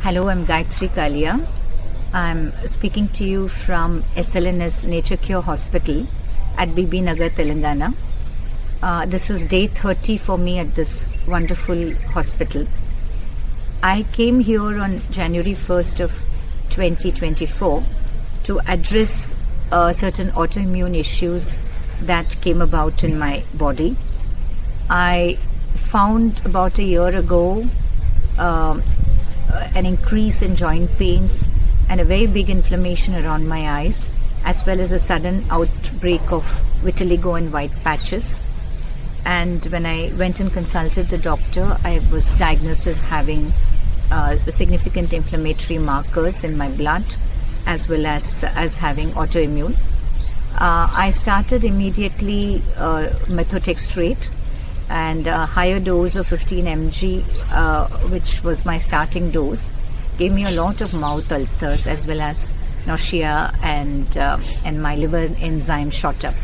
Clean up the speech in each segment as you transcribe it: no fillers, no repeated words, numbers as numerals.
Hello, I'm Gayathri Kalia. I'm speaking to you from SLNS Nature Cure Hospital at BB Nagar, Telangana. This is day 30 for me at this wonderful hospital. I came here on January 1st of 2024 to address certain autoimmune issues that came about in my body. I found about a year ago an increase in joint pains and a very big inflammation around my eyes, as well as a sudden outbreak of vitiligo and white patches. And when I went and consulted the doctor, I was diagnosed as having significant inflammatory markers in my blood, as well as having autoimmune. I started immediately Methotrexate and a higher dose of 15 mg, which was my starting dose, gave me a lot of mouth ulcers as well as nausea, and my liver enzyme shot up.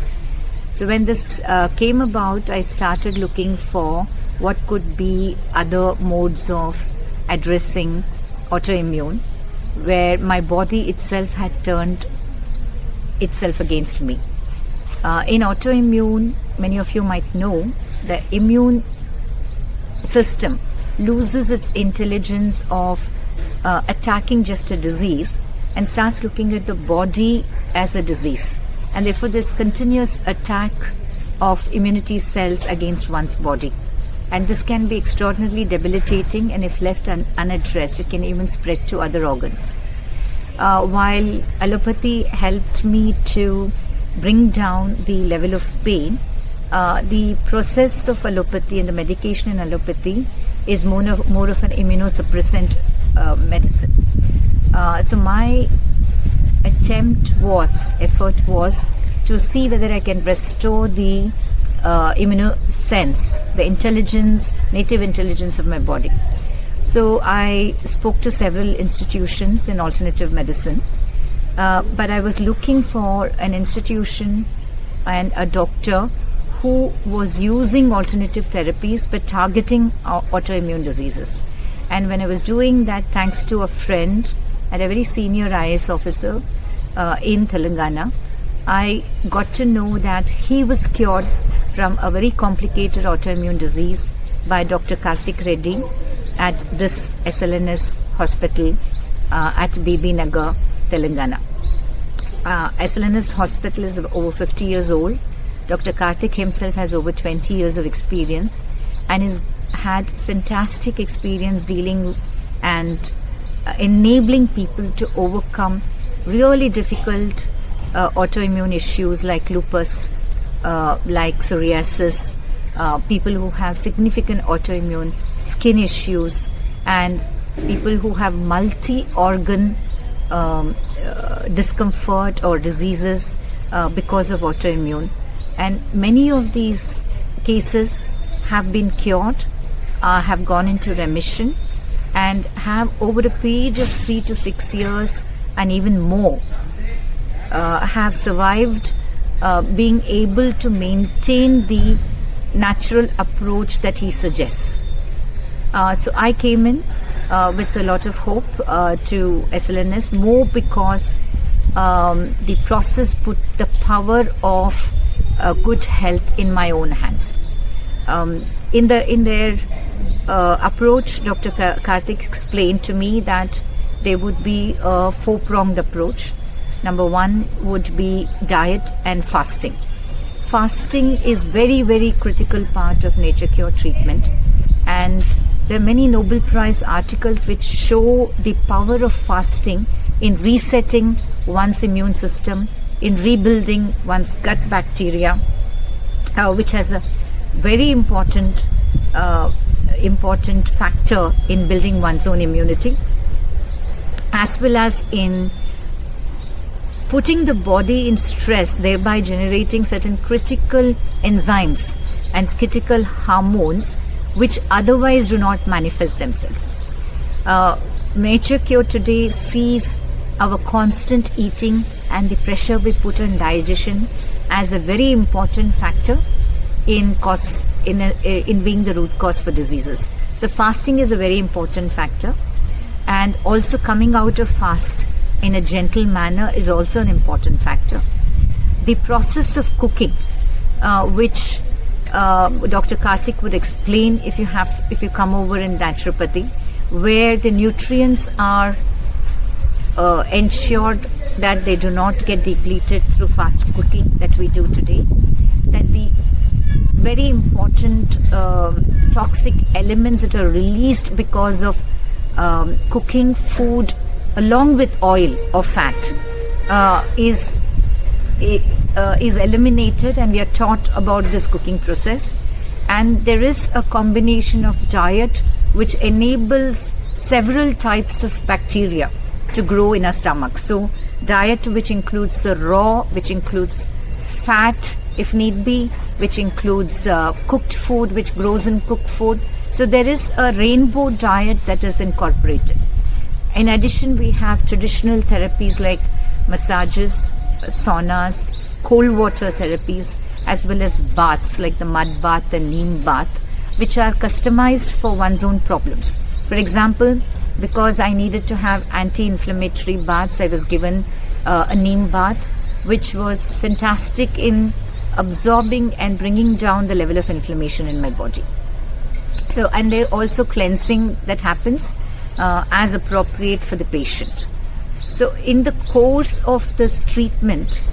So when this came about, I started looking for what could be other modes of addressing autoimmune, where my body itself had turned itself against me. In autoimmune, many of you might know, the immune system loses its intelligence of attacking just a disease and starts looking at the body as a disease. And therefore, there's continuous attack of immunity cells against one's body. And this can be extraordinarily debilitating, and if left unaddressed, it can even spread to other organs. While allopathy helped me to bring down the level of pain, the process of allopathy and the medication in allopathy is more of an immunosuppressant medicine. So my effort was to see whether I can restore the immunosense, the native intelligence of my body. So I spoke to several institutions in alternative medicine, but I was looking for an institution and a doctor who was using alternative therapies but targeting autoimmune diseases. And when I was doing that, thanks to a friend and a very senior IAS officer in Telangana, I got to know that he was cured from a very complicated autoimmune disease by Dr. Karthik Reddy at this SLNS hospital at BB Nagar, Telangana. SLNS hospital is over 50 years old. Dr. Karthik himself has over 20 years of experience and has had fantastic experience dealing and enabling people to overcome really difficult autoimmune issues like lupus, like psoriasis, people who have significant autoimmune skin issues, and people who have multi-organ discomfort or diseases because of autoimmune. And many of these cases have been cured, have gone into remission, and have over a period of 3 to 6 years and even more have survived, being able to maintain the natural approach that he suggests. So I came in with a lot of hope to SLNS, more because the process put the power of good health in my own hands. In their approach, Dr. Karthik explained to me that there would be a 4-pronged approach. Number 1 would be diet and fasting. Fasting is very, very critical part of nature cure treatment, and there are many Nobel Prize articles which show the power of fasting in resetting one's immune system, in rebuilding one's gut bacteria, which has a very important factor in building one's own immunity, as well as in putting the body in stress, thereby generating certain critical enzymes and critical hormones which otherwise do not manifest themselves. Nature Cure today sees our constant eating and the pressure we put on digestion as a very important factor in being the root cause for diseases. So fasting is a very important factor, and also coming out of fast in a gentle manner is also an important factor. The process of cooking, which Dr. Karthik would explain if you come over in naturopathy, where the nutrients are ensured that they do not get depleted through fast cooking that we do today, that the very important toxic elements that are released because of cooking food along with oil or fat is eliminated, and we are taught about this cooking process. And there is a combination of diet which enables several types of bacteria to grow in our stomach. So diet which includes the raw, which includes fat if need be, which includes cooked food, which grows in cooked food. So there is a rainbow diet that is incorporated. In addition, we have traditional therapies like massages, saunas, cold water therapies, as well as baths like the mud bath and neem bath, which are customized for one's own problems. For example, because I needed to have anti-inflammatory baths, I was given a neem bath, which was fantastic in absorbing and bringing down the level of inflammation in my body. So, and there also cleansing that happens as appropriate for the patient. So in the course of this treatment,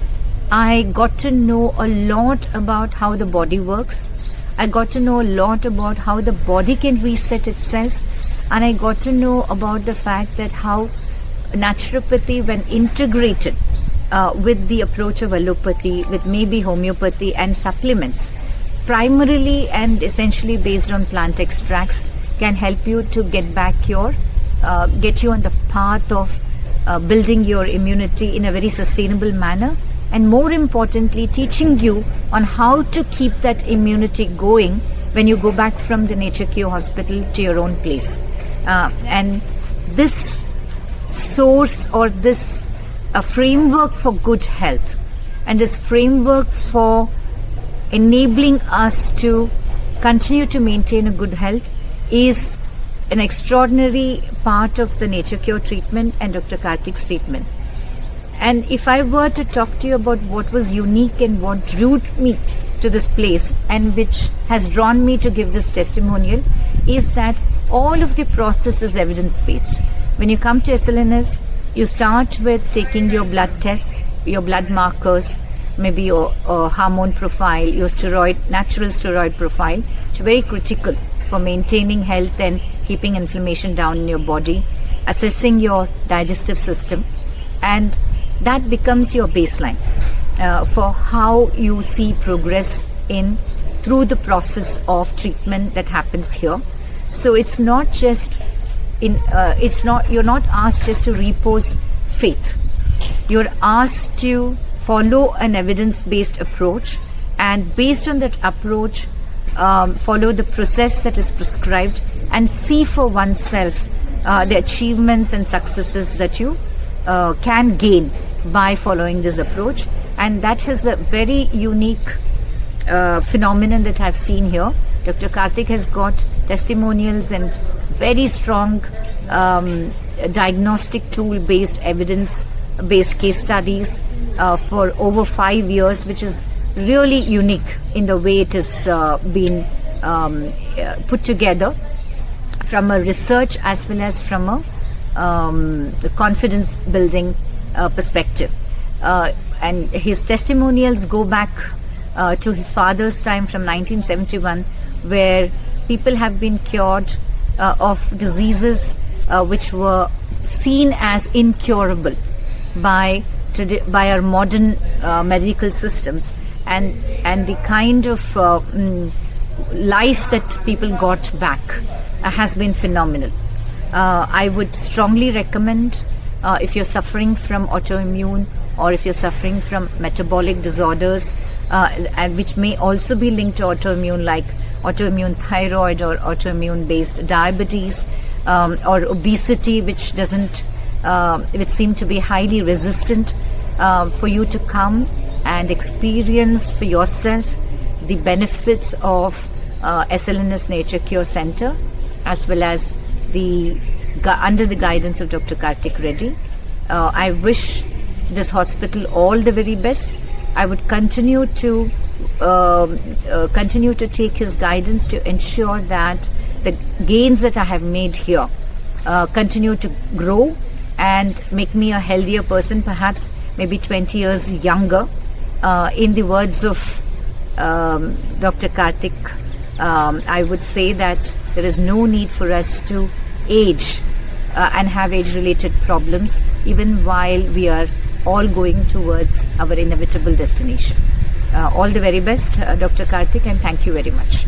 I got to know a lot about how the body works. I got to know a lot about how the body can reset itself. And I got to know about the fact that how naturopathy, when integrated with the approach of allopathy, with maybe homeopathy and supplements, primarily and essentially based on plant extracts, can help you to get you on the path of building your immunity in a very sustainable manner, and more importantly, teaching you on how to keep that immunity going when you go back from the Nature Cure hospital to your own place. And this source, or this framework for good health, and this framework for enabling us to continue to maintain a good health, is an extraordinary part of the Nature Cure treatment and Dr. Karthik's treatment. And if I were to talk to you about what was unique and what drew me to this place and which has drawn me to give this testimonial, is that all of the process is evidence-based. When you come to SLNS, you start with taking your blood tests, your blood markers, maybe your hormone profile, your natural steroid profile, which is very critical for maintaining health and keeping inflammation down in your body, assessing your digestive system, and that becomes your baseline for how you see progress through the process of treatment that happens here. So it's not just you're not asked just to repose faith. You're asked to follow an evidence-based approach, and based on that approach, follow the process that is prescribed and see for oneself the achievements and successes that you can gain by following this approach. And that is a very unique phenomenon that I've seen here. Dr. Karthik has got testimonials and very strong diagnostic tool-based, evidence-based case studies for over 5 years, which is really unique in the way it is been put together from a research as well as from a confidence building perspective. And his testimonials go back to his father's time from 1971, where people have been cured of diseases which were seen as incurable by our modern medical systems, and the kind of life that people got back has been phenomenal. I would strongly recommend, if you're suffering from autoimmune, or if you're suffering from metabolic disorders, which may also be linked to autoimmune, like autoimmune thyroid or autoimmune based diabetes, or obesity, which seem to be highly resistant, for you to come and experience for yourself the benefits of SLNS Nature Cure Center, as well as the under the guidance of Dr. Karthik Reddy. I wish this hospital all the very best. I would continue to take his guidance to ensure that the gains that I have made here continue to grow and make me a healthier person, perhaps maybe 20 years younger. In the words of Dr. Karthik, I would say that there is no need for us to age and have age-related problems, even while we are all going towards our inevitable destination. All the very best, Dr. Karthik, and thank you very much.